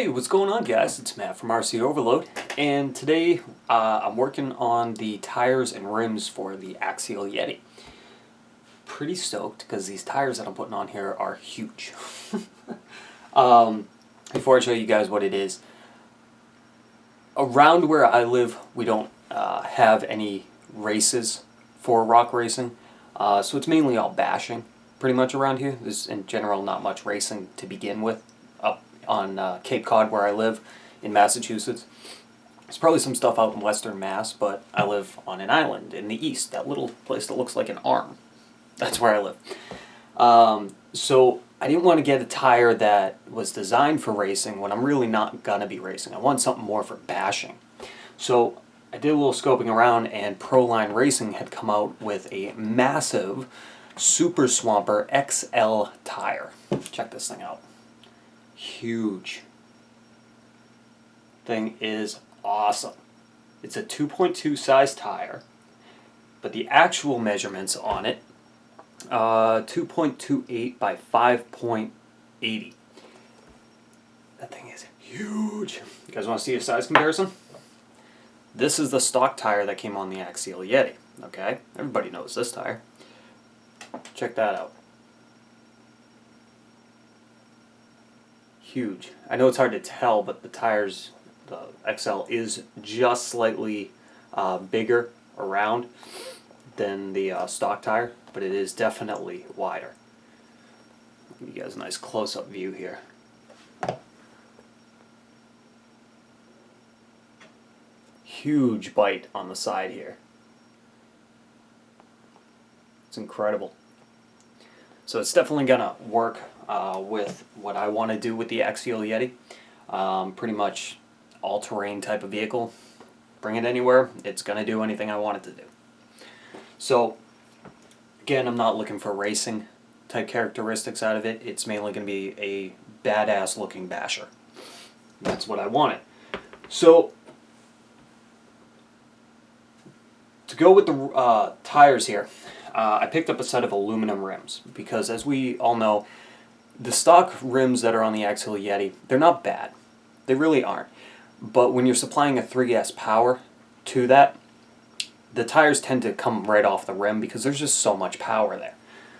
Hey, what's going on, guys? It's Matt from RC Overload, and today I'm working on the tires and rims for the Axial Yeti. Pretty stoked because these tires that I'm putting on here are huge. Before I show you guys what it is, around where I live we don't have any races for rock racing, so it's mainly all bashing pretty much around here. There's in general not much racing to begin with up on Cape Cod where I live in Massachusetts. There's probably some stuff out in Western Mass, but I live on an island in the east, that little place that looks like an arm. That's where I live. So I didn't want to get a tire that was designed for racing when I'm really not going to be racing. I want something more for bashing. So I did a little scoping around, and Proline Racing had come out with a massive Super Swamper XL tire. Check this thing out. Huge. Thing is awesome. It's a 2.2 size tire, but the actual measurements on it, 2.28 by 5.80. That thing is huge. You guys want to see a size comparison? This is the stock tire that came on the Axial Yeti. Okay, everybody knows this tire. Check that out. Huge. I know it's hard to tell, but the tires, the XL is just slightly bigger around than the stock tire, but it is definitely wider. I'll give you guys a nice close-up view here. Huge bite on the side here. It's incredible. So it's definitely gonna work with what I want to do with the Axial Yeti. Pretty much all-terrain type of vehicle. Bring it anywhere, it's gonna do anything I want it to do. So again, I'm not looking for racing type characteristics out of it. It's mainly gonna be a badass looking basher. That's what I wanted. So to go with the tires here, I picked up a set of aluminum rims because, as we all know, the stock rims that are on the Axial Yeti, they're not bad. They really aren't. But when you're supplying a 3S power to that, the tires tend to come right off the rim because there's just so much power there.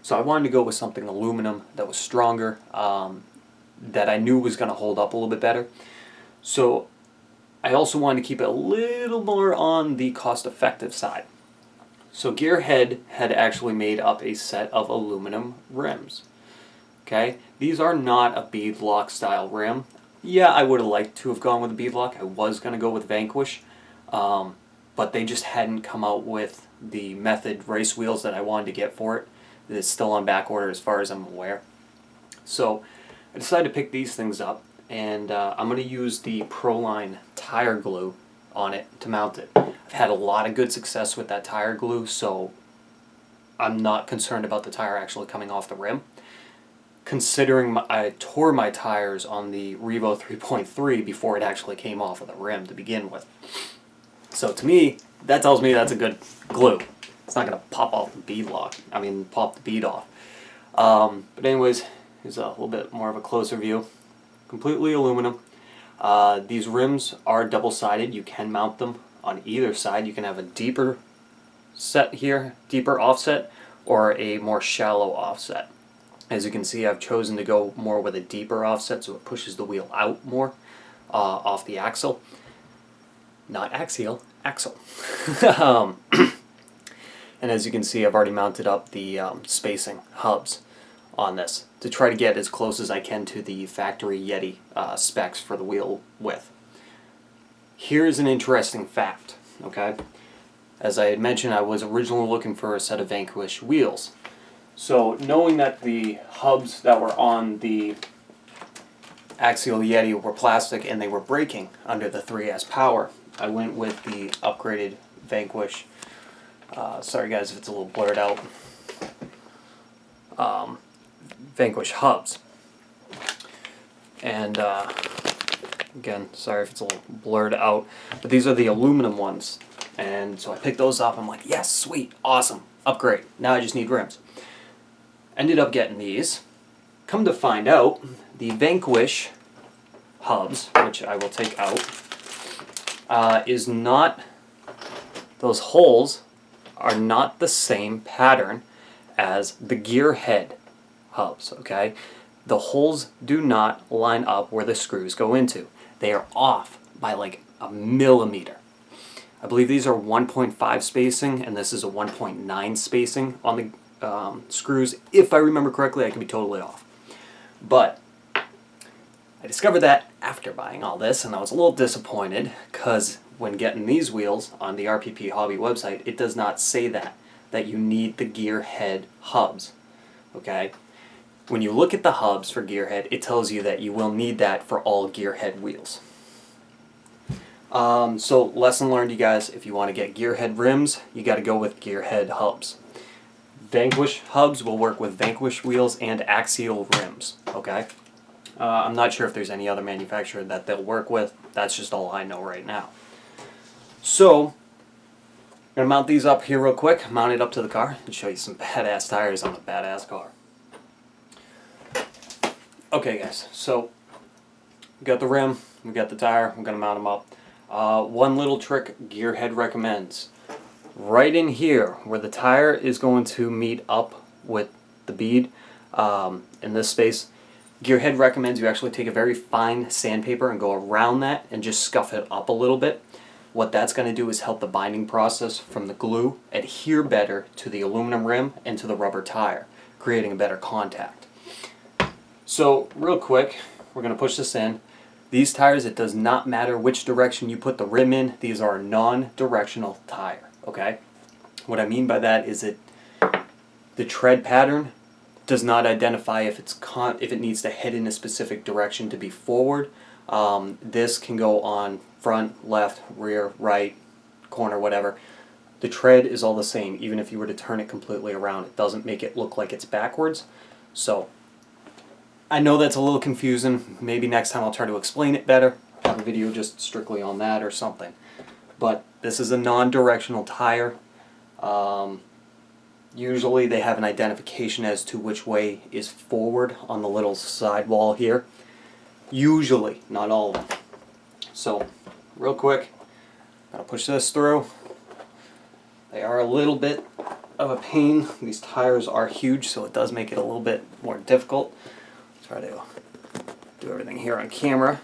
So I wanted to go with something aluminum that was stronger, that I knew was going to hold up a little bit better. So I also wanted to keep it a little more on the cost-effective side. So Gearhead had actually made up a set of aluminum rims. Okay, these are not a beadlock style rim. Yeah, I would have liked to have gone with a beadlock. I was going to go with Vanquish, but they just hadn't come out with the Method race wheels that I wanted to get for it. It's still on back order as far as I'm aware. So I decided to pick these things up, and I'm going to use the Proline tire glue on it to mount it. I've had a lot of good success with that tire glue, so I'm not concerned about the tire actually coming off the rim. Considering I tore my tires on the Revo 3.3 before it actually came off of the rim to begin with. So to me, that tells me that's a good glue. It's not going to pop off the beadlock. I mean, pop the bead off. But anyways, here's a little bit more of a closer view. Completely aluminum. These rims are double-sided. You can mount them on either side. You can have a deeper set here, deeper offset, or a more shallow offset. As you can see, I've chosen to go more with a deeper offset, so it pushes the wheel out more off the axle. Not axial, axle. And as you can see, I've already mounted up the spacing hubs on this to try to get as close as I can to the factory Yeti specs for the wheel width. Here's an interesting fact, okay? As I had mentioned, I was originally looking for a set of Vanquish wheels. So knowing that the hubs that were on the Axial Yeti were plastic and they were breaking under the 3S power, I went with the upgraded Vanquish. Sorry guys if it's a little blurred out. Vanquish hubs. And again, sorry if it's a little blurred out, but these are the aluminum ones. And so I picked those up. I'm like, yes, sweet, awesome, upgrade. Now I just need rims. Ended up getting these. Come to find out, the Vanquish hubs, which I will take out, is not, those holes are not the same pattern as the gear head hubs, okay? The holes do not line up where the screws go into. They are off by like a millimeter. I believe these are 1.5 spacing, and this is a 1.9 spacing on the screws. If I remember correctly, I could be totally off. But I discovered that after buying all this, and I was a little disappointed because when getting these wheels on the RPP Hobby website, it does not say that you need the gear head hubs, okay? When you look at the hubs for gear head, it tells you that you will need that for all gear head wheels. So lesson learned, you guys, if you want to get gear head rims, you got to go with gear head hubs. Vanquish hubs will work with Vanquish wheels and Axial rims, okay? I'm not sure if there's any other manufacturer that they'll work with. That's just all I know right now. So, I'm going to mount these up here real quick, mount it up to the car, and show you some badass tires on a badass car. Okay guys, so we got the rim, we got the tire, we're going to mount them up. One little trick Gearhead recommends. Right in here, where the tire is going to meet up with the bead, in this space, Gearhead recommends you actually take a very fine sandpaper and go around that and just scuff it up a little bit. What that's going to do is help the binding process from the glue adhere better to the aluminum rim and to the rubber tire, creating a better contact. So, real quick, we're going to push this in. These tires, it does not matter which direction you put the rim in. These are a non-directional tire, okay? What I mean by that is that the tread pattern does not identify if it needs to head in a specific direction to be forward. This can go on front, left, rear, right, corner, whatever. The tread is all the same, even if you were to turn it completely around. It doesn't make it look like it's backwards. So, I know that's a little confusing. Maybe next time I'll try to explain it better. Have a video just strictly on that or something. But this is a non-directional tire. Usually they have an identification as to which way is forward on the little sidewall here. Usually, not all of them. So, real quick, I'm going to push this through. They are a little bit of a pain. These tires are huge, so it does make it a little bit more difficult. Try to do everything here on camera.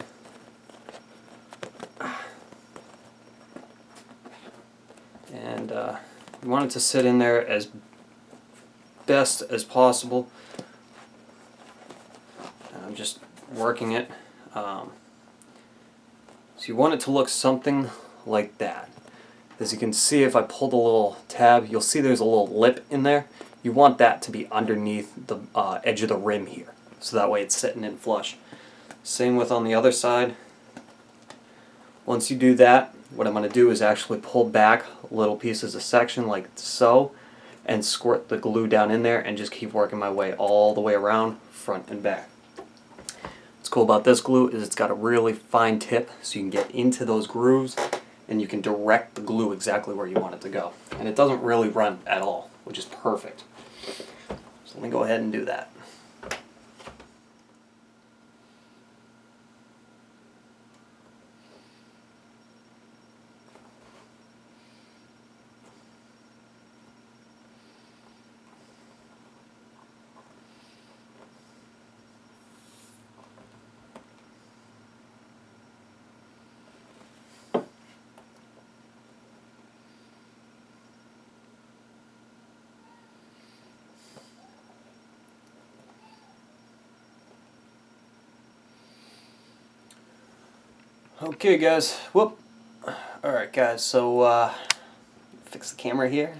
And you want it to sit in there as best as possible. I'm just working it. So you want it to look something like that. As you can see, if I pull the little tab, you'll see there's a little lip in there. You want that to be underneath the edge of the rim here, so that way it's sitting in flush. Same with on the other side. Once you do that, what I'm going to do is actually pull back little pieces of section like so, and squirt the glue down in there and just keep working my way all the way around, front and back. What's cool about this glue is it's got a really fine tip, so you can get into those grooves and you can direct the glue exactly where you want it to go. And it doesn't really run at all, which is perfect. So let me go ahead and do that. Okay guys, whoop. Alright guys, so fix the camera here.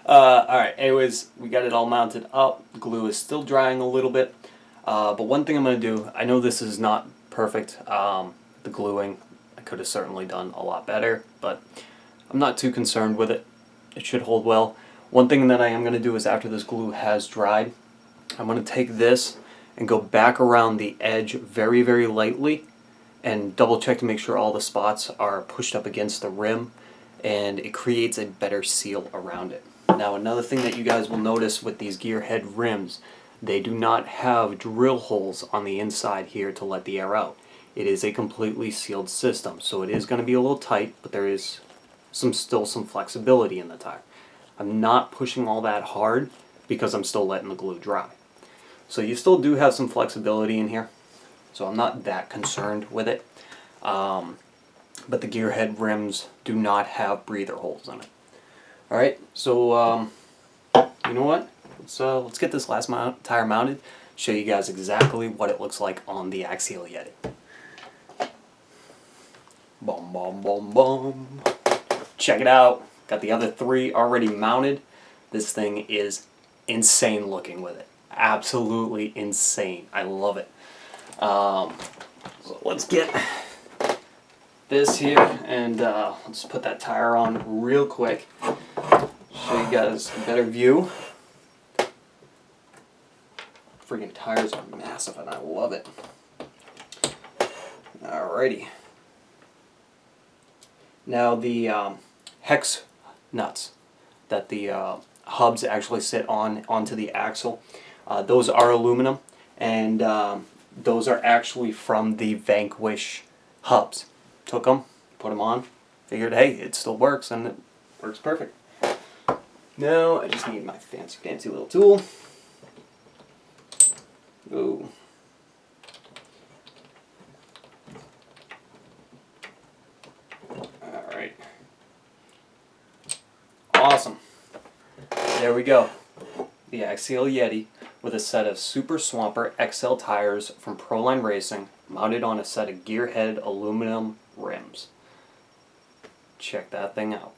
Alright, anyways, we got it all mounted up. Glue is still drying a little bit. But one thing I'm going to do, I know this is not perfect, the gluing, I could have certainly done a lot better, but I'm not too concerned with it. It should hold well. One thing that I am going to do is after this glue has dried, I'm going to take this and go back around the edge very, very lightly and double check to make sure all the spots are pushed up against the rim, and it creates a better seal around it. Now another thing that you guys will notice with these gearhead rims, They do not have drill holes on the inside here to let the air out. It is a completely sealed system, so it is going to be a little tight, but there is still some flexibility in the tire. I'm not pushing all that hard because I'm still letting the glue dry. So you still do have some flexibility in here, so I'm not that concerned with it. But the gearhead rims do not have breather holes in it. Alright, so you know what? Let's get this last tire mounted, show you guys exactly what it looks like on the Axial Yeti. Boom, boom, boom, boom. Check it out. Got the other 3 already mounted. This thing is insane looking with it. Absolutely insane. I love it. So let's get this here and let's put that tire on real quick. Show you guys a better view. Freaking tires are massive and I love it. Alrighty. Now the hex nuts that the hubs actually sit onto the axle, those are aluminum, and those are actually from the Vanquish hubs. Took them, put them on, figured hey, it still works and it works perfect. Now I just need my fancy little tool. Ooh. Alright. Awesome. There we go. The Axial Yeti with a set of Super Swamper XL tires from Proline Racing mounted on a set of gearhead aluminum rims. Check that thing out.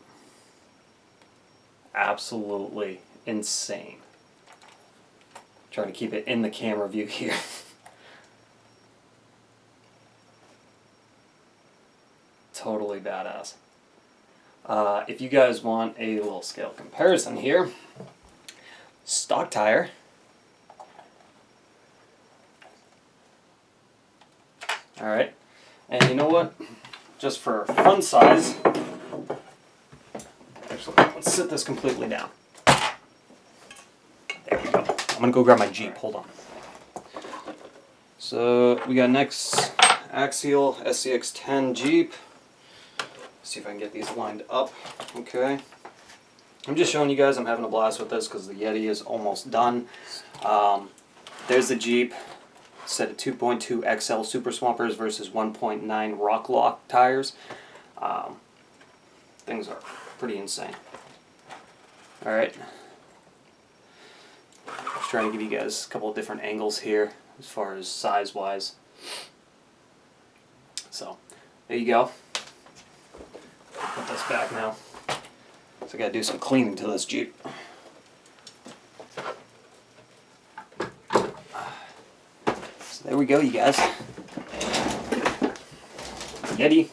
Absolutely insane. Trying to keep it in the camera view here. Totally badass. If you guys want a little scale comparison here, stock tire. Alright, and you know what? Just for fun size, actually, let's sit this completely down. There we go. I'm going to go grab my Jeep, hold on. So, we got next Axial SCX10 Jeep. Let's see if I can get these lined up. Okay. I'm just showing you guys I'm having a blast with this because the Yeti is almost done. There's the Jeep. Set of 2.2 XL Super Swampers versus 1.9 Rock Lock tires. Things are pretty insane. Alright. Just trying to give you guys a couple of different angles here as far as size-wise. So, there you go. Put this back now. So I gotta do some cleaning to this Jeep. So there we go, you guys. Yeti.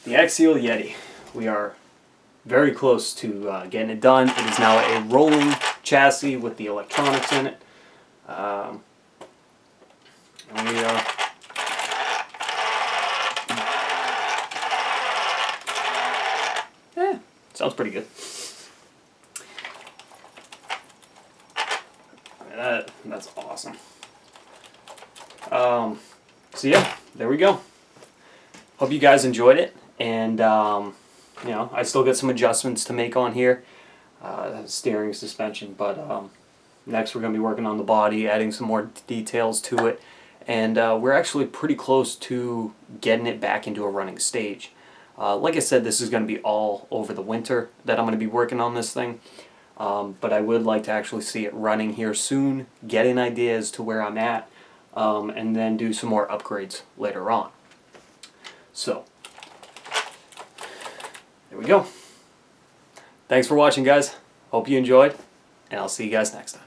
The Axial Yeti. We are very close to getting it done. It is now a rolling chassis with the electronics in it. Sounds pretty good. That's awesome. So yeah, there we go. Hope you guys enjoyed it, and you know, I still got some adjustments to make on here, steering, suspension, but next we're going to be working on the body, adding some more details to it, and we're actually pretty close to getting it back into a running stage. Like I said, this is going to be all over the winter that I'm going to be working on this thing, but I would like to actually see it running here soon, get an idea as to where I'm at, and then do some more upgrades later on. So, there we go. Thanks for watching, guys. Hope you enjoyed, and I'll see you guys next time.